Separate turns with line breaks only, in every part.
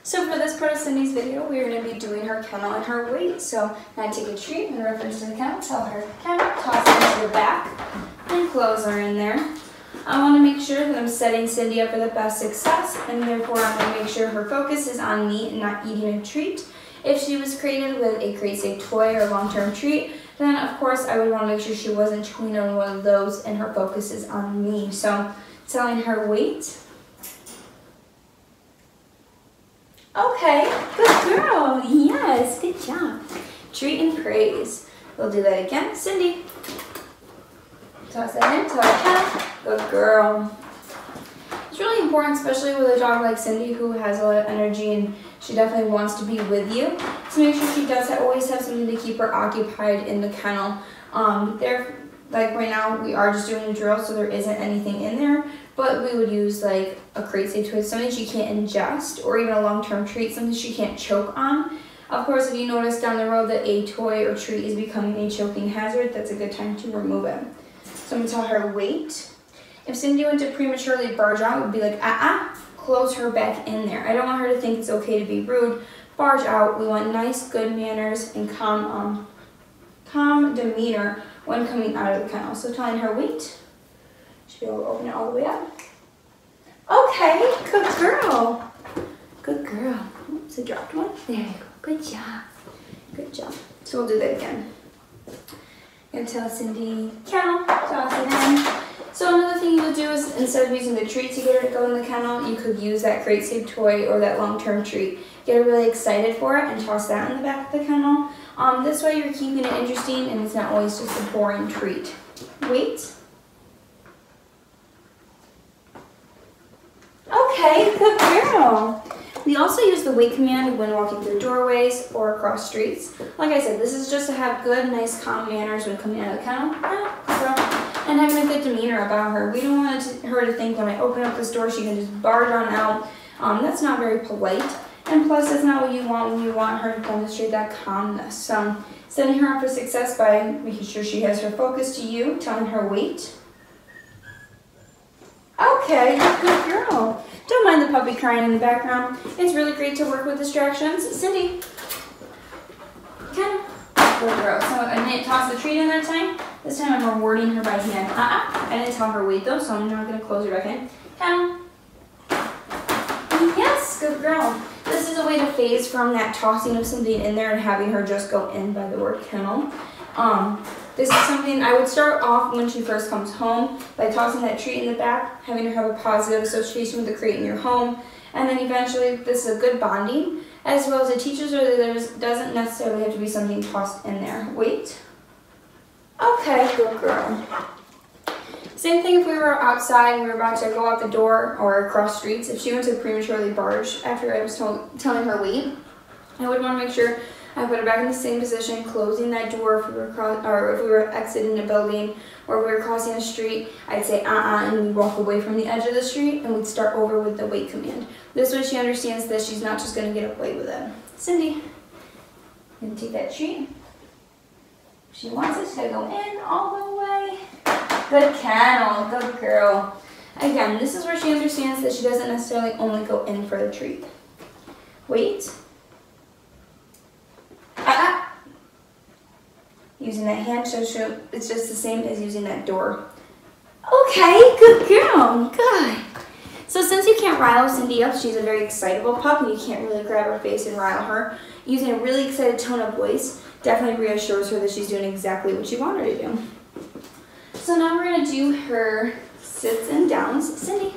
So for this part of Cindy's video, we're going to be doing her kennel and her weight. So now take a treat in reference to the kennel, tell her kennel, toss it into the back, and close her in there. I want to make sure that I'm setting Cindy up for the best success, and therefore I want to make sure her focus is on me and not eating a treat. If she was created with a crate safe toy or long-term treat, then of course I would want to make sure she wasn't chewing on one of those and her focus is on me. So telling her weight. Okay, good girl. Yes, good job. Treat and praise. We'll do that again. Cindy. Toss that in, tell her kennel. Good girl. It's really important, especially with a dog like Cindy who has a lot of energy and she definitely wants to be with you. So make sure she does always have something to keep her occupied in the kennel. Like right now, we are just doing a drill, so there isn't anything in there. But we would use like a crate safe toy, something she can't ingest, or even a long-term treat, something she can't choke on. Of course, if you notice down the road that a toy or treat is becoming a choking hazard, that's a good time to remove it. So I'm gonna tell her weight. If Cindy went to prematurely barge out, it would be like, close her back in there. I don't want her to think it's okay to be rude. Barge out. We want nice, good manners and calm demeanor when coming out of the kennel. So telling her weight. Should be able to open it all the way up. Okay, good girl. Good girl. Oops, I dropped one. There you go. Good job. Good job. So we'll do that again. Gonna tell Cindy kennel, toss it in. So another thing you would do is instead of using the treat to get her to go in the kennel, you could use that crate safe toy or that long-term treat. Get her really excited for it and toss that in the back of the kennel. This way you're keeping it interesting and it's not always just a boring treat. Weight. Okay, good girl. We also use the wait command when walking through doorways or across streets. Like I said, this is just to have good, nice, calm manners when coming out of the kennel. And having a good demeanor about her. We don't want her to think when I open up this door, she can just barge on out. That's not very polite. And plus, that's not what you want when you want her to demonstrate that calmness. So, setting her up for success by making sure she has her focus to you, telling her weight. Okay, good girl. Don't mind the puppy crying in the background. It's really great to work with distractions. Cindy. Kennel. Good girl. So I didn't toss the treat in that time. This time I'm rewarding her by hand. I didn't tell her weight though, so I'm not going to close her back in. Kennel. Yes, good girl. This is a way to phase from that tossing of something in there and having her just go in by the word kennel. This is something I would start off when she first comes home by tossing that treat in the back, having her have a positive association with the crate in your home, and then eventually this is a good bonding, as well as it teaches her that there doesn't necessarily have to be something tossed in there. Weight. Okay, good girl. Same thing if we were outside and we were about to go out the door or across streets. If she went to prematurely barge after I was telling her weight, I would want to make sure I put her back in the same position, closing that door if we were exiting a building or if we were crossing a street. I'd say and we'd walk away from the edge of the street and we'd start over with the wait command. This way she understands that she's not just going to get away with it. Cindy, I'm going to take that treat. If she wants it, she's going to go in all the way. Good kennel, good girl. Again, this is where she understands that she doesn't necessarily only go in for the treat. Wait. Using that hand so it's just the same as using that door. Okay, good girl, good. So since you can't rile Cindy up, she's a very excitable pup and you can't really grab her face and rile her, using a really excited tone of voice definitely reassures her that she's doing exactly what you want her to do. So now we're going to do her sits and downs. Cindy,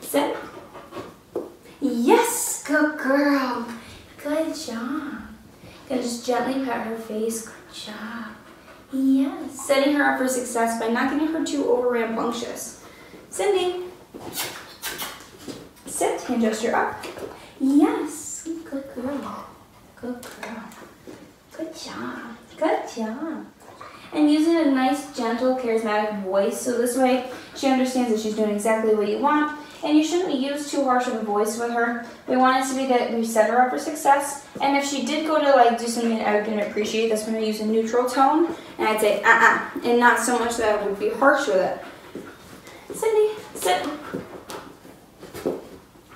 sit. Yes, good girl. Good job. Gonna just gently pat her face. Good job. Yes. Setting her up for success by not getting her too over rambunctious. Cindy. Sit. Hand gesture up. Yes. Good girl. Good girl. Good job. Good job. And using a nice, gentle, charismatic voice, so this way she understands that she's doing exactly what you want, and you shouldn't use too harsh of a voice with her. We want it to be that we set her up for success, and if she did go to do something I didn't appreciate, that's when I use a neutral tone, and I'd say and not so much that I would be harsh with it. Cindy, sit.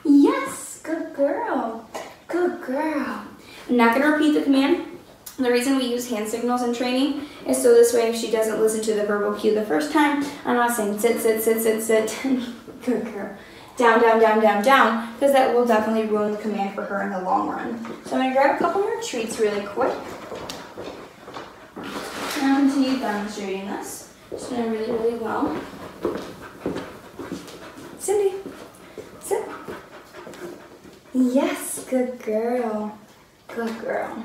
Yes, good girl. girl. I'm not going to repeat the command. The reason we use hand signals in training is so this way if she doesn't listen to the verbal cue the first time, I'm not saying sit, sit, sit, sit, sit. Good girl. Down, down, down, down, down, because that will definitely ruin the command for her in the long run. So I'm going to grab a couple more treats really quick. And I'll continue demonstrating this. She's doing really, really well. Cindy, sit. Yes, good girl. Good girl.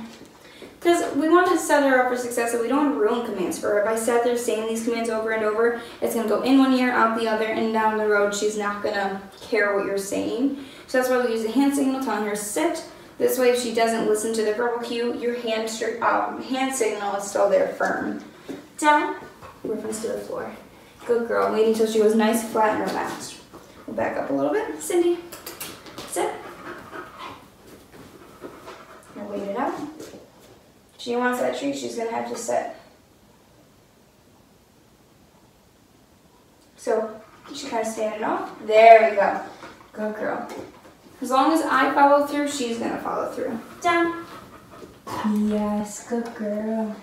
Because we want to set her up for success, so we don't want to ruin commands for her. If I sat there saying these commands over and over, it's going to go in one ear, out the other, and down the road, she's not going to care what you're saying. So that's why we use the hand signal telling her sit. This way, if she doesn't listen to the verbal cue, your hand signal is still there firm. Down, reference to the floor. Good girl, waiting until she was nice, flat, and relaxed. We'll back up a little bit. Cindy, sit. Now wait it out. She wants that treat, she's going to have to sit. So, she kind of standing off. There we go. Good girl. As long as I follow through, she's going to follow through. Down. Yes, good girl.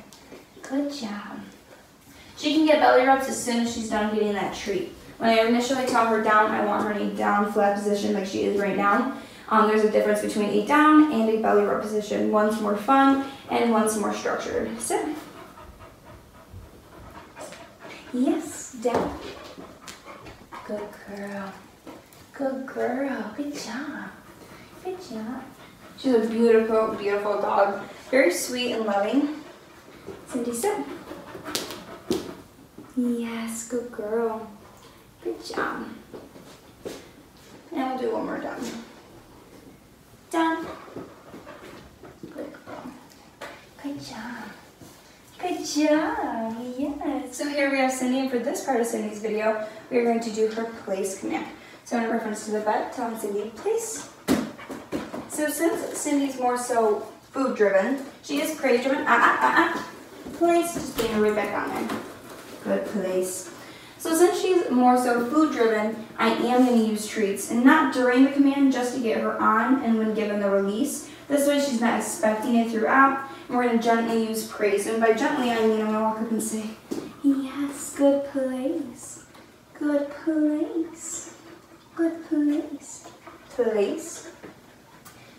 Good job. She can get belly rubs as soon as she's done getting that treat. When I initially tell her down, I want her in a down flat position like she is right now. There's a difference between a down and a belly rub position. One's more fun and one's more structured. Sit. Yes, down. Good girl. Good girl. Good job. Good job. She's a beautiful, beautiful dog. Very sweet and loving. Cindy, sit. Yes, good girl. Good job. And we'll do one more down. Down. Good girl. Good job. Good job. Yes. So here we have Cindy, and for this part of Cindy's video, we are going to do her place command. So in reference to the bed, telling Cindy place. So since Cindy's more so food driven, she is praise driven. Place. Just putting her right back on there. Good place. So since she's more so food driven, I am going to use treats, and not during the command, just to get her on and when given the release. This way she's not expecting it throughout, and we're going to gently use praise. And by gently, I mean I'm going to walk up and say, yes, good place, good place, good place, place.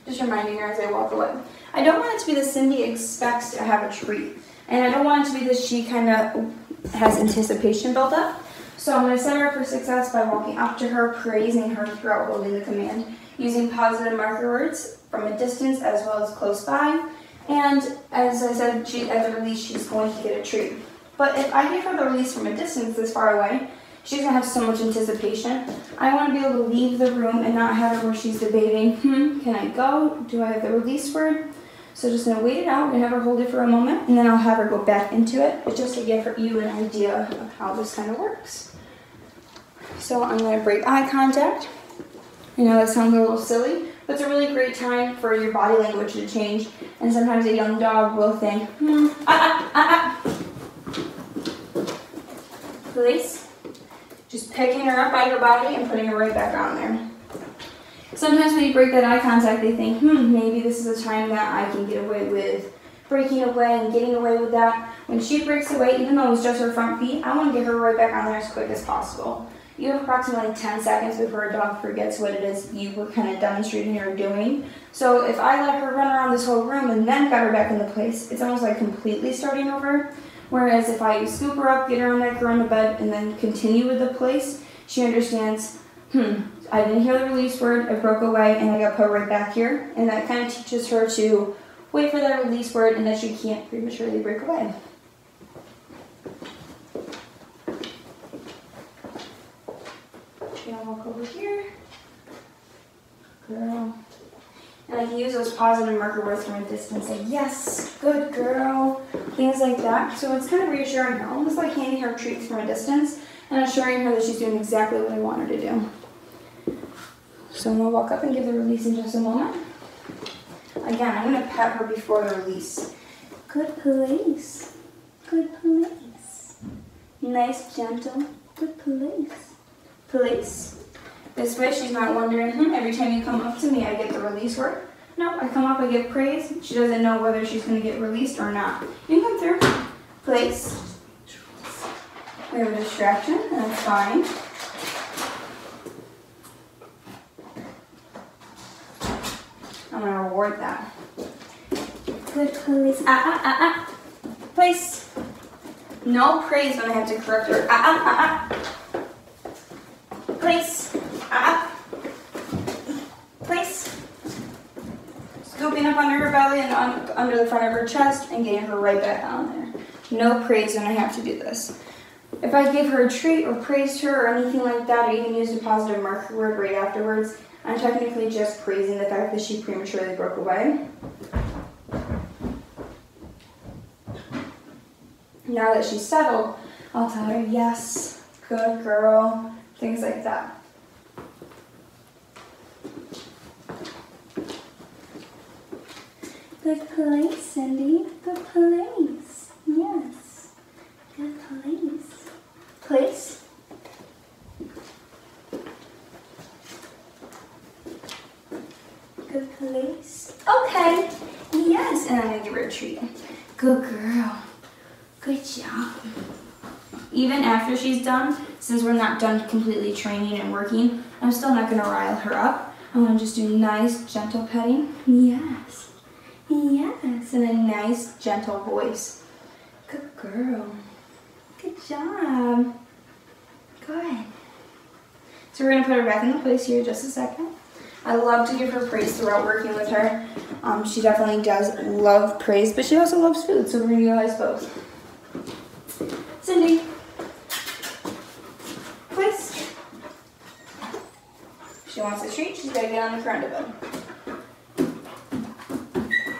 Just reminding her as I walk away. I don't want it to be that Cindy expects to have a treat, and I don't want it to be that she kind of has anticipation built up. So I'm going to set her up for success by walking up to her, praising her throughout holding the command, using positive marker words from a distance as well as close by. And as I said, at the release, she's going to get a treat. But if I give her the release from a distance this far away, she's going to have so much anticipation. I want to be able to leave the room and not have her where she's debating, can I go? Do I have the release word? So just going to wait it out. I'm going to have her hold it for a moment, and then I'll have her go back into it, but just to give you an idea of how this kind of works. So I'm going to break eye contact. I know that sounds a little silly, but it's a really great time for your body language to change. And sometimes a young dog will think, Release. Just picking her up by her body and putting her right back on there. Sometimes when you break that eye contact, they think, maybe this is a time that I can get away with breaking away and getting away with that. When she breaks away, even though it's just her front feet, I want to get her right back on there as quick as possible. You have approximately 10 seconds before a dog forgets what it is you were kind of demonstrating or doing. So if I let her run around this whole room and then got her back into place, it's almost like completely starting over. Whereas if I scoop her up, get her on that ground to bed, and then continue with the place, she understands, I didn't hear the release word, I broke away, and I got put right back here. And that kind of teaches her to wait for that release word and that she can't prematurely break away. Gonna walk over here. Girl. And I can use those positive marker words from a distance, like, yes, good girl, things like that. So it's kind of reassuring her, almost like handing her treats from a distance and assuring her that she's doing exactly what I want her to do. So I'm going to walk up and give the release in just a moment. Again, I'm going to pat her before the release. Good place. Good place. Nice, gentle. Good place. Place. This way she's not wondering, every time you come up to me, I get the release word. Nope, I come up, I give praise. She doesn't know whether she's going to get released or not. You can come through. Place. We have a distraction, and that's fine. I'm going to reward that. Good place. Place. No praise when I have to correct her. Place. Place. Scooping up under her belly and under the front of her chest and getting her right back on there. No praise when I have to do this. If I gave her a treat or praised her or anything like that, I even used a positive marker word right afterwards, I'm technically just praising the fact that she prematurely broke away. Now that she's settled, I'll tell her, yes, good girl, things like that. Good place, Cindy. Good place. Yes. Good place. Place. Good place. Okay. Yes. And I'm going to give her a treat. Good girl. Good job. Even after she's done, since we're not done completely training and working, I'm still not going to rile her up. I'm going to just do nice, gentle petting. Yes. Yes. And a nice, gentle voice. Good girl. Good job. Good. So we're going to put her back in the place here just a second. I love to give her praise throughout working with her. She definitely does love praise, but she also loves food, so we're going to utilize both. Cindy. Place. If she wants a treat, she's got to get on the front of it.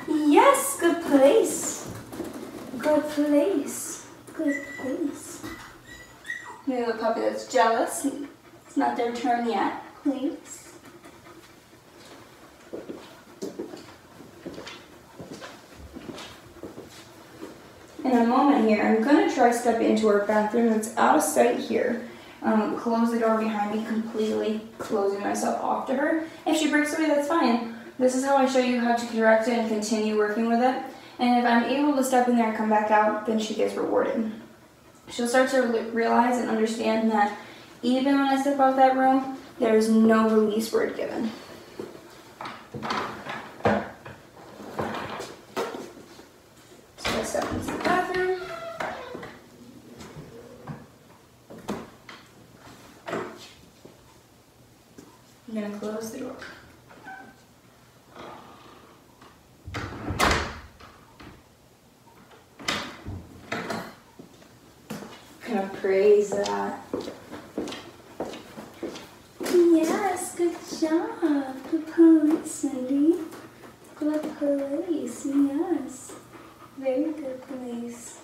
Yes, good place. Good place. Good place. Maybe a puppy that's jealous. It's not their turn yet. Please. In a moment here, I'm going to try to step into her bathroom. It's out of sight here. Close the door behind me completely, closing myself off to her. If she breaks away, that's fine. This is how I show you how to correct it and continue working with it. And if I'm able to step in there and come back out, then she gets rewarded. She'll start to realize and understand that even when I step out that room, there is no release word given. So I step into the bathroom. I'm going to close the door. Gonna praise that. Yes, good job. Good police, Cindy. Good police, yes. Very good police.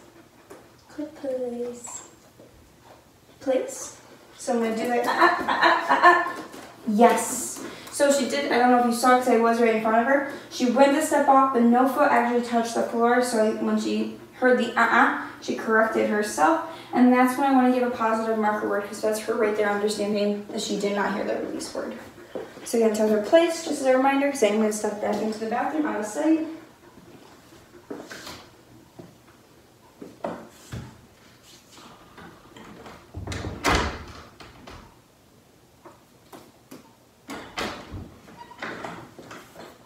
Good police. Place. So I'm gonna do that. Yes. So she did, I don't know if you saw because I was right in front of her. She went to step off, but no foot actually touched the floor. So when she heard the she corrected herself. And that's when I want to give a positive marker word because that's her right there understanding that she did not hear the release word. So again, tell her place, just as a reminder, because I'm going to step back into the bathroom out of sight.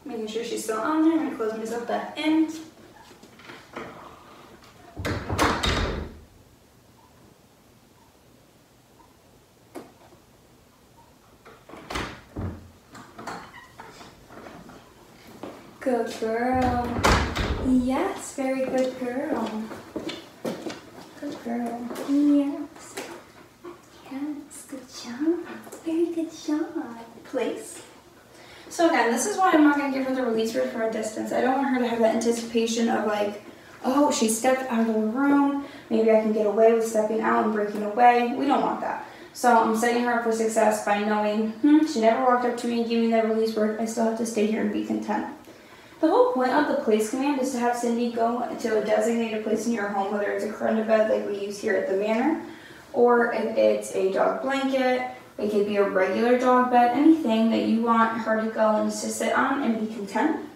Making sure she's still on there. I'm going to close myself back in. Good girl. Yes, very good girl. Good girl. Yes. Yes, good job. Very good job. Place. So again, this is why I'm not going to give her the release word from a distance. I don't want her to have that anticipation of like, oh, she stepped out of the room. Maybe I can get away with stepping out and breaking away. We don't want that. So I'm setting her up for success by knowing she never walked up to me and gave me that release word. I still have to stay here and be content. The whole point of the place command is to have Cindy go to a designated place in your home, whether it's a crunda bed like we use here at the manor, or if it's a dog blanket, it could be a regular dog bed, anything that you want her to go and to sit on and be content.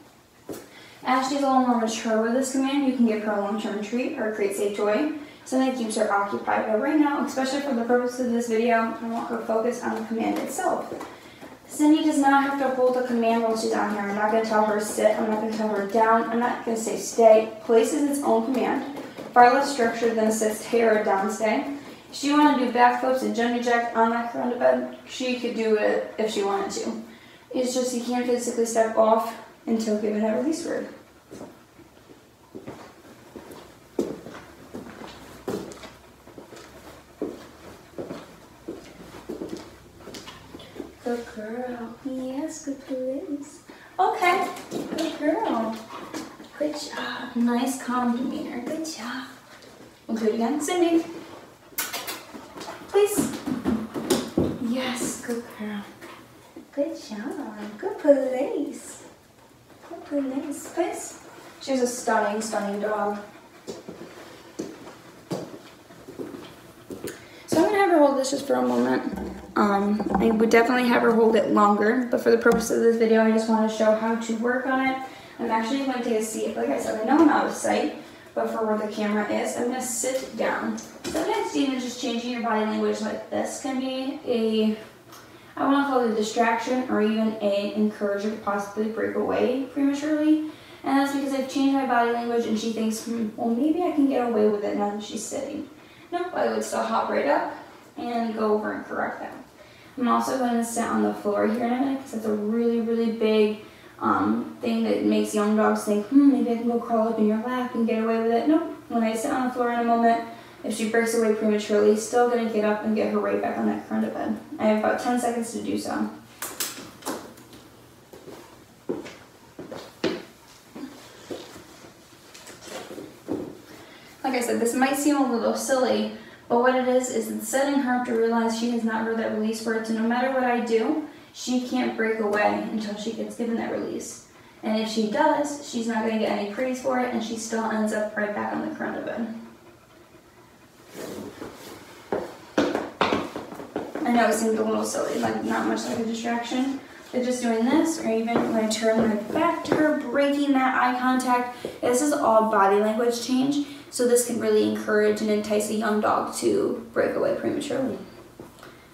As she's a little more mature with this command, you can give her a long-term treat or create safe toy, something that keeps her occupied. But right now, especially for the purpose of this video, I want her focused on the command itself. Cindy does not have to hold the command while she's on here. I'm not going to tell her sit, I'm not going to tell her down, I'm not going to say stay. Place is its own command, far less structured than a sit, stay, or a down stay. If she wanted to do backflips and jumping jack on that ground bed, she could do it if she wanted to. It's just you can't physically step off until given a release word. Good girl. Yes, good police. Okay, good girl. Good job. Nice calm demeanor. Good job. We'll do it again. Cindy. Please. Yes, good girl. Good job. Good police. Good police. Please. She's a stunning, stunning dog. So I'm going to have her hold this just for a moment. I would definitely have her hold it longer, but for the purpose of this video, I just want to show how to work on it. I'm actually going to take a seat. Like I said, I know I'm out of sight, but for where the camera is, I'm going to sit down. Sometimes even just changing your body language like this can be a, I want to call it a distraction or even a encourager to possibly break away prematurely. And that's because I've changed my body language and she thinks, well, maybe I can get away with it now that she's sitting. Nope, I would still hop right up and go over and correct that. I'm also going to sit on the floor here in a minute because it's a really, really big thing that makes young dogs think, maybe I can go crawl up in your lap and get away with it. Nope, when I sit on the floor in a moment, if she breaks away prematurely, still going to get up and get her right back on that front of bed. I have about 10 seconds to do so. Like I said, this might seem a little silly, but what it is it's setting her up to realize she has not heard that release word, so no matter what I do, she can't break away until she gets given that release. And if she does, she's not going to get any praise for it, and she still ends up right back on the front of it. I know it seemed a little silly, like not much like a distraction, but just doing this, or even when I turn my back to her, breaking that eye contact, this is all body language change. So this can really encourage and entice a young dog to break away prematurely.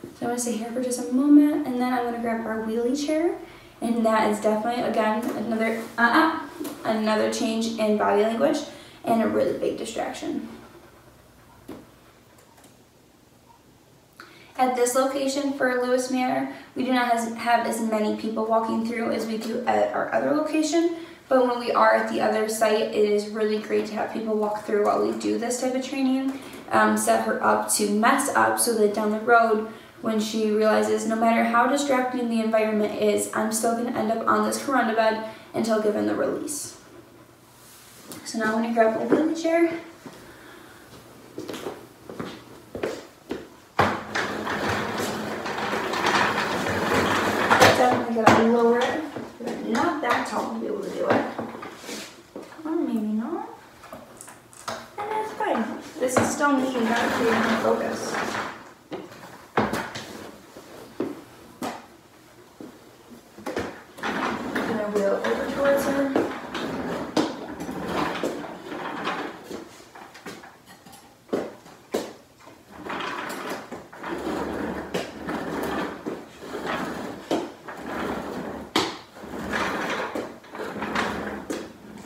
So I'm going to stay here for just a moment, and then I'm going to grab our wheelie chair, and that is definitely, again, another change in body language and a really big distraction. At this location for Lewis Manor, we do not have as many people walking through as we do at our other location. But when we are at the other site, it is really great to have people walk through while we do this type of training. Set her up to mess up so that down the road, when she realizes no matter how distracting the environment is, I'm still going to end up on this corunda bed until given the release. So now I'm going to grab a wheelie chair. Definitely got to lower it. Not that tall to be able to do it. Or maybe not. And that's fine. This is still me not creating my focus. I'm going to wheel over towards her.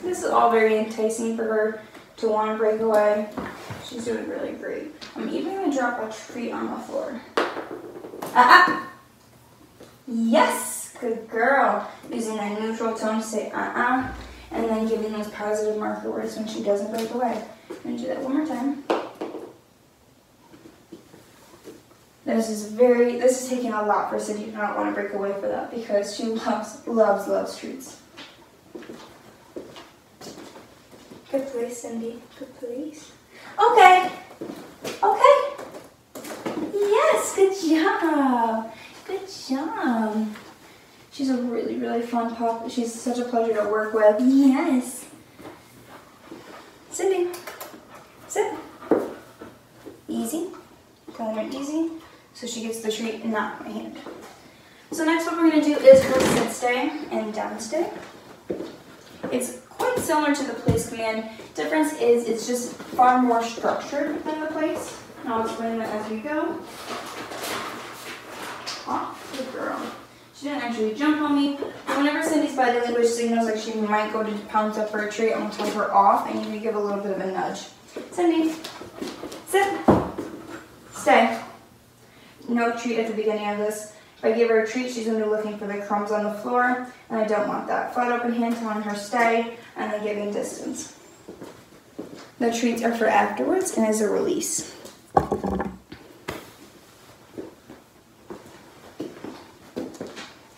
This is all very enticing for her to want to break away. She's doing really great. I'm even going to drop a treat on the floor. Yes, good girl. Using that neutral tone to say and then giving those positive marker words when she doesn't break away. I'm going to do that one more time. This is taking a lot for Cindy to not want to break away for that because she loves treats. Good place, Cindy. Good place. Okay. Okay. Yes, good job. Good job. She's a really, really fun pup. She's such a pleasure to work with. Yes. Cindy, sit. Easy. Telling her easy. So she gets the treat and not my hand. So next what we're going to do is her sit stay and down stay. It's quite similar to the place command. Difference is it's just far more structured than the place. And I'll explain that as we go. Oh, good girl. She didn't actually jump on me. But whenever Cindy's body language signals like she might go to pounce up for a treat, I'm going to tell her off and you give a little bit of a nudge. Cindy, sit, stay. No treat at the beginning of this. If I give her a treat, she's going to be looking for the crumbs on the floor, and I don't want that. Flat open hand telling her stay, and then giving distance. The treats are for afterwards and as a release.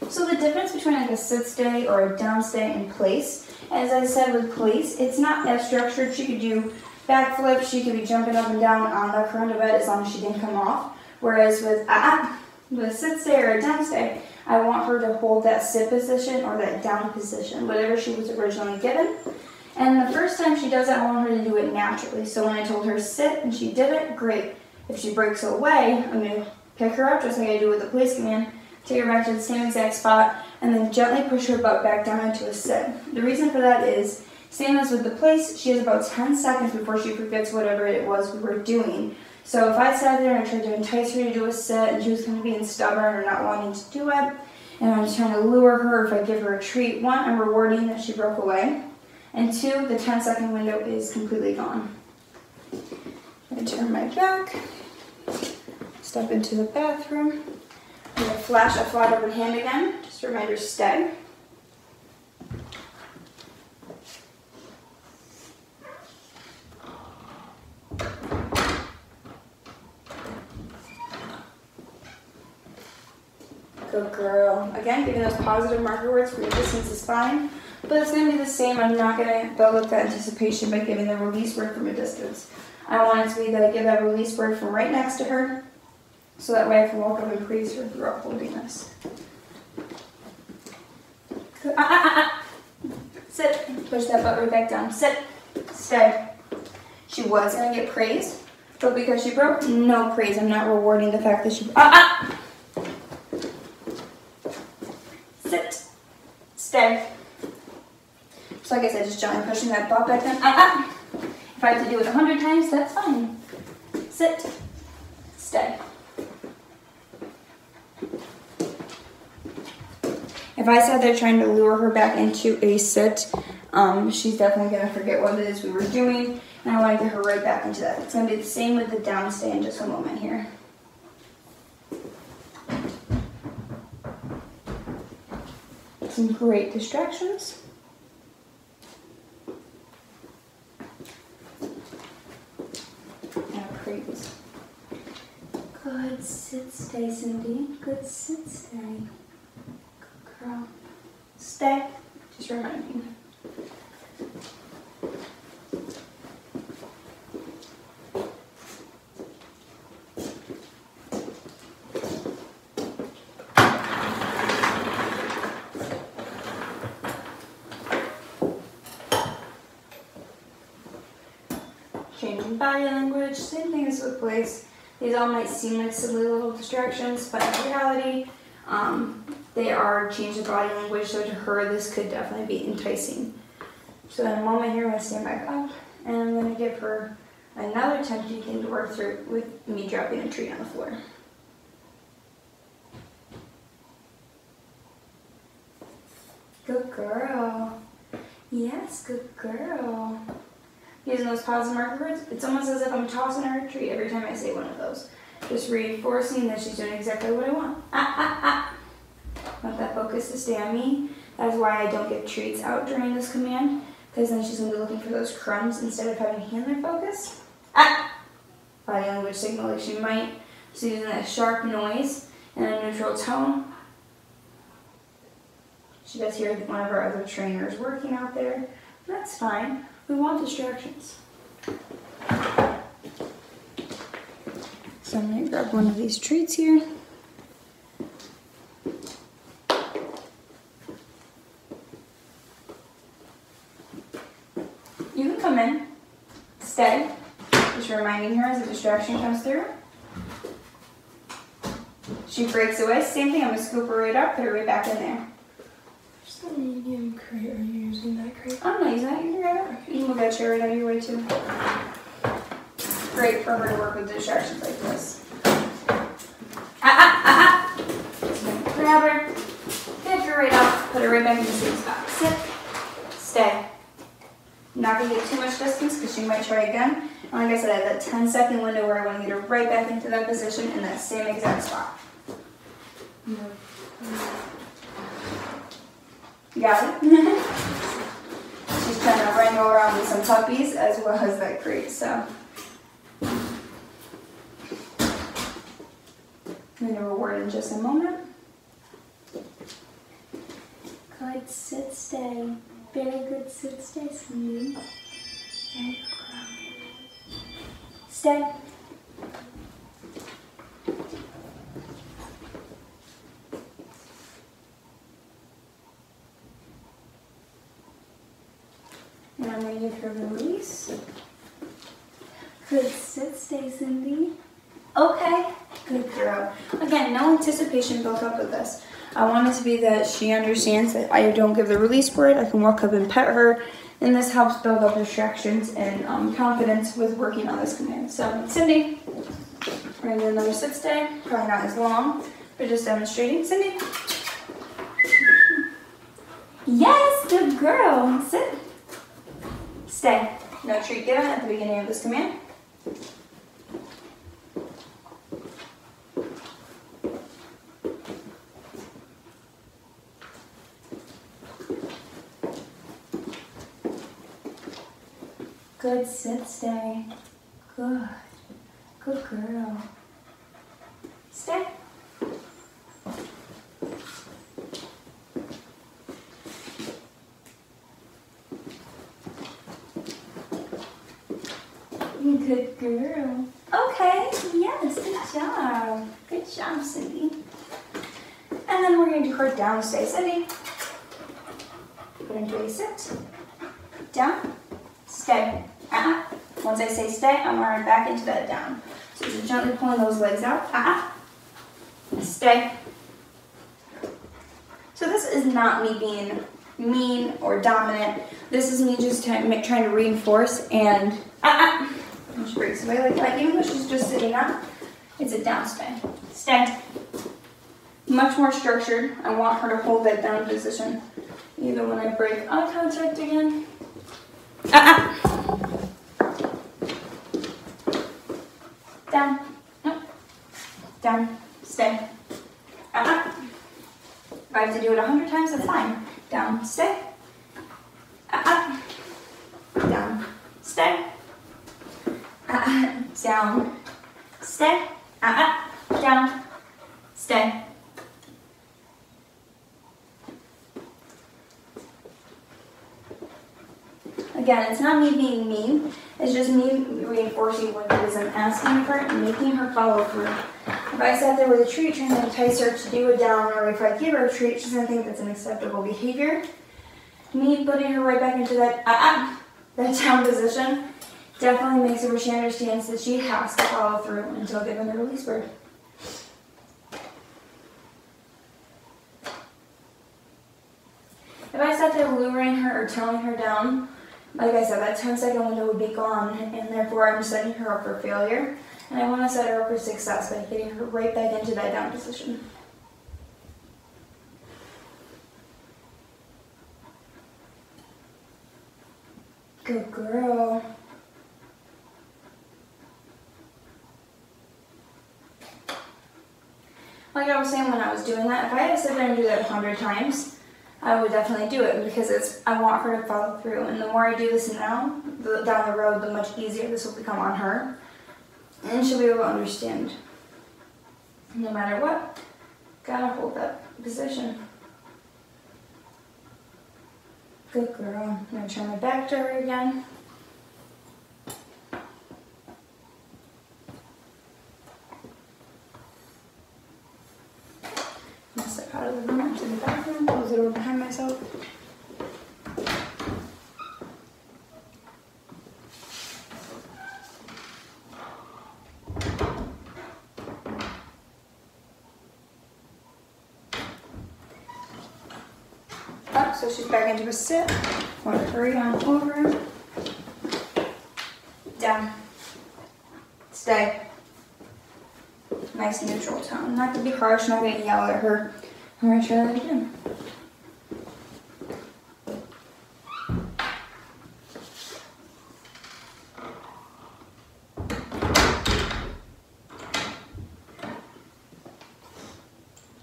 So the difference between like a sit stay or a down stay in place, as I said with place, it's not as structured. She could do backflips, she could be jumping up and down on the front of it as long as she didn't come off. Whereas with a sit stay or a down stay, I want her to hold that sit position or that down position, whatever she was originally given. And the first time she does it, I want her to do it naturally. So when I told her sit and she did it, great. If she breaks away, I'm going to pick her up just like I do with the place command, take her back to the same exact spot, and then gently push her butt back down into a sit. The reason for that is, same as with the place, she has about 10 seconds before she forgets whatever it was we were doing. So if I sat there and I tried to entice her to do a sit and she was going to be stubborn or not wanting to do it, and I'm trying to lure her, if I give her a treat, one, I'm rewarding that she broke away, and two, the 10-second window is completely gone. I turn my back, step into the bathroom. I'm going to flash a flat open hand again, just a reminder, stay. Good girl. Again, giving those positive marker words for your distance is fine, but it's going to be the same. I'm not going to build up that anticipation by giving the release word from a distance. I want it to be that I give that release word from right next to her, so that way I can walk up and praise her throughout holding this. Sit. Push that butt right back down. Sit. Stay. She was going to get praised, but because she broke, no praise. I'm not rewarding the fact that she Sit. Stay. So like I said, just gently pushing that butt back down. If I have to do it 100 times, that's fine. Sit. Stay. If I sat there trying to lure her back into a sit, she's definitely going to forget what it is we were doing, and I want to get her right back into that. It's going to be the same with the down stay in just a moment here. Some great distractions. Now praise. Good sit, stay, Cindy. Good sit, stay. Good girl. Stay. Just remind me. Changing body language, same thing as with place. These all might seem like silly little distractions, but in reality, they are changing body language, so to her this could definitely be enticing. So in a moment here, I'm going to stand back up, and I'm going to give her another tempting thing to work through with me dropping a treat on the floor. Good girl. Yes, good girl. Using those positive marker words, it's almost as if I'm tossing her a treat every time I say one of those. Just reinforcing that she's doing exactly what I want. I want that focus to stay on me. That's why I don't give treats out during this command, because then she's going to be looking for those crumbs instead of having handler focus. Body language signal like she might. So using that sharp noise and a neutral tone. She does hear one of our other trainers working out there. That's fine. We want distractions. So I'm going to grab one of these treats here. You can come in, stay, just reminding her as a distraction comes through. She breaks away, same thing, I'm going to scoop her right up, put her right back in there.
Just a medium crate, are you using that crate?
great. I'm not using that. You can grab it. You can move that chair right out of your way too. Great for her to work with distractions like this. Grab her. Pick her right up. Put her right back in the same spot. Sit. Stay. I'm not going to get too much distance because she might try again. And like I said, I have that 10-second window where I want to get her right back into that position in that same exact spot. Got it? She's trying to wrangle around with some puppies as well as that crate, so. I'm going to reward in just a moment. Good sit, stay. Very good sit, stay, Cindy. Very good. Stay. And I'm going to give her a release. Good sit, stay, Cindy. Okay, good girl. Again, no anticipation built up with this. I want it to be that she understands that I don't give the release word. I can walk up and pet her, and this helps build up distractions and confidence with working on this command. So, Cindy, we're going to do another sit stay. Probably not as long, but just demonstrating. Cindy. Yes, good girl. Sit. Stay. No treat given at the beginning of this command. Good sit, stay. Good. Good girl. Stay. Good girl. Okay, yes, good job. Good job, Cindy. And then we're going to do her down stay. Cindy. Put into a sit. Down. Stay. Once I say stay, I'm going back into that down. So just gently pulling those legs out. Stay. So this is not me being mean or dominant. This is me just trying to reinforce and and she breaks away like that. Even though she's just sitting up, it's a down stay. Stay. Much more structured. I want her to hold that down position. Even when I break eye contact again. Down. Down. Stay. If I have to do it 100 times, that's fine. Down. Stay. Down. Stay. Down. Stay. Down. Stay. Again, it's not me being mean. It's just me reinforcing what it is I'm asking of her and making her follow through. If I sat there with a treat trying to entice her to do a down, or if I give her a treat, she's going to think that's an acceptable behavior. Me putting her right back into that down position definitely makes it where she understands that she has to follow through until given the release word. If I sat there luring her or telling her down, like I said, that 10-second window would be gone, and therefore I'm setting her up for failure. And I want to set her up for success by getting her right back into that down position. Good girl. Like I was saying when I was doing that, if I had to sit there and do that 100 times, I would definitely do it because I want her to follow through. And the more I do this now, down the road, the much easier this will become on her. And she'll be able to understand. No matter what, gotta hold that position. Good girl. I'm gonna turn my back to her again. I'm gonna step out of the room to the bathroom, close the door behind myself. So she's back into a sit. Want to hurry on over. Down. Stay. Nice neutral tone. Not to be harsh, not going to yell at her. I'm going to try that again.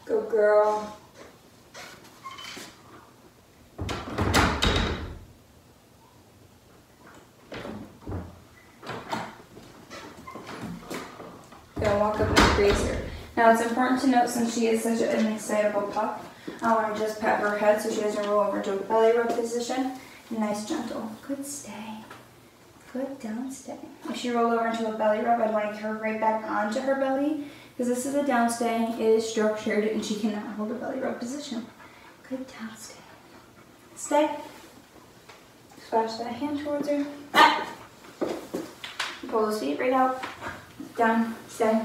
Good girl. Gonna walk up and crease her. Now it's important to note, since she is such an excitable pup, I want to just pat her head so she doesn't roll over to a belly rub position. Nice, gentle. Good stay. Good down stay. If she rolled over into a belly rub, I'd want to get her right back onto her belly, because this is a down stay. It is structured and she cannot hold a belly rub position. Good down stay. Stay. Splash that hand towards her. Ah. Pull those feet right out. Down, stay.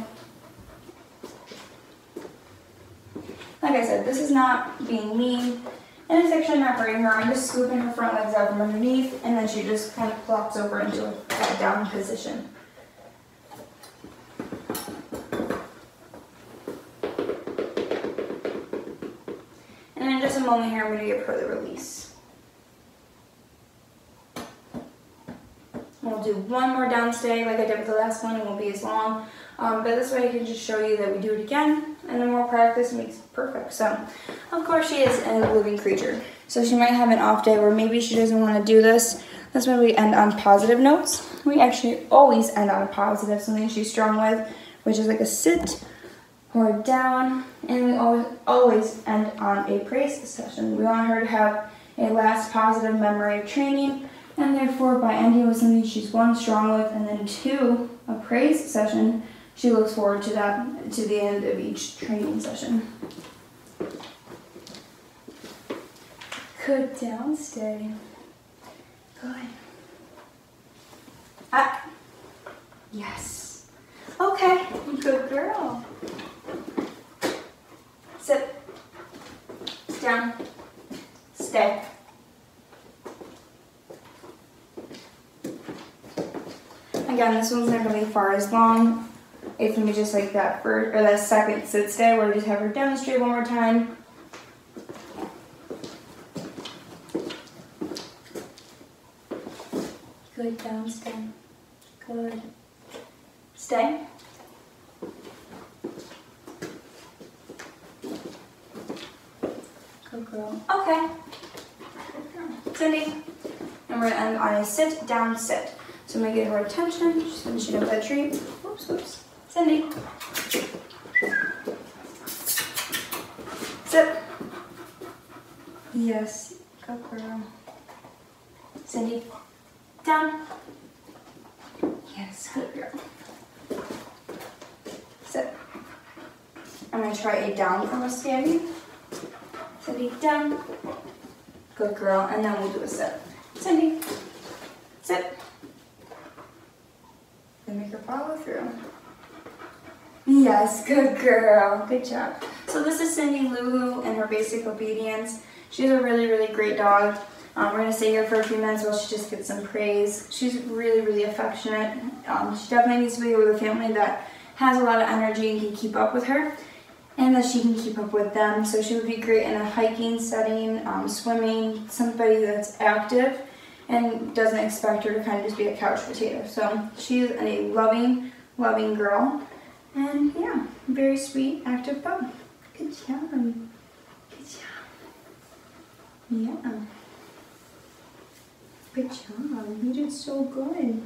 Like I said, this is not being mean, and it's actually not hurting her. I'm just scooping her front legs out from underneath, and then she just kind of plops over into a down position. And in just a moment here, I'm going to give her the release. We'll do one more down stay like I did with the last one. It won't be as long, but this way I can just show you that we do it again, and the more practice makes it perfect. So, of course, she is a living creature, so she might have an off day where maybe she doesn't want to do this. That's when we end on positive notes. We actually always end on a positive, something she's strong with, which is like a sit or a down, and we always end on a praise session. We want her to have a last positive memory of training. And therefore, by ending with something she's one, strong with, and then two, a praise session, she looks forward to that, to the end of each training session. Good down stay. Good. Ah. Yes. Okay. Good girl. Sit. Down. Stay. Again, this one's not going to be far as long. It's going to be just like that first or that second sit stay where we just have her demonstrate one more time. Good down stay. Good. Stay. Good girl. Okay. Good girl. Cindy. And we're going to end on a sit, down, sit. So I'm going to get her attention. She's finishing up that treat. Whoops, whoops. Cindy. Sit. Yes. Good girl. Cindy. Down. Yes. Good girl. Sit. I'm going to try a down from a standing. Cindy. Down. Good girl. And then we'll do a sit. Cindy. Sit. And make her follow through. Yes, good girl. Good job. So this is Cindy Lulu and her basic obedience. She's a really, really great dog. We're going to stay here for a few minutes while she just gets some praise. She's really, really affectionate. She definitely needs to be with a family that has a lot of energy and can keep up with her, and that she can keep up with them. So she would be great in a hiking setting, swimming, somebody that's active and doesn't expect her to kind of just be a couch potato. So she's a loving, loving girl. And yeah, very sweet, active pup. Good job. Good job. Yeah. Good job. You did so good.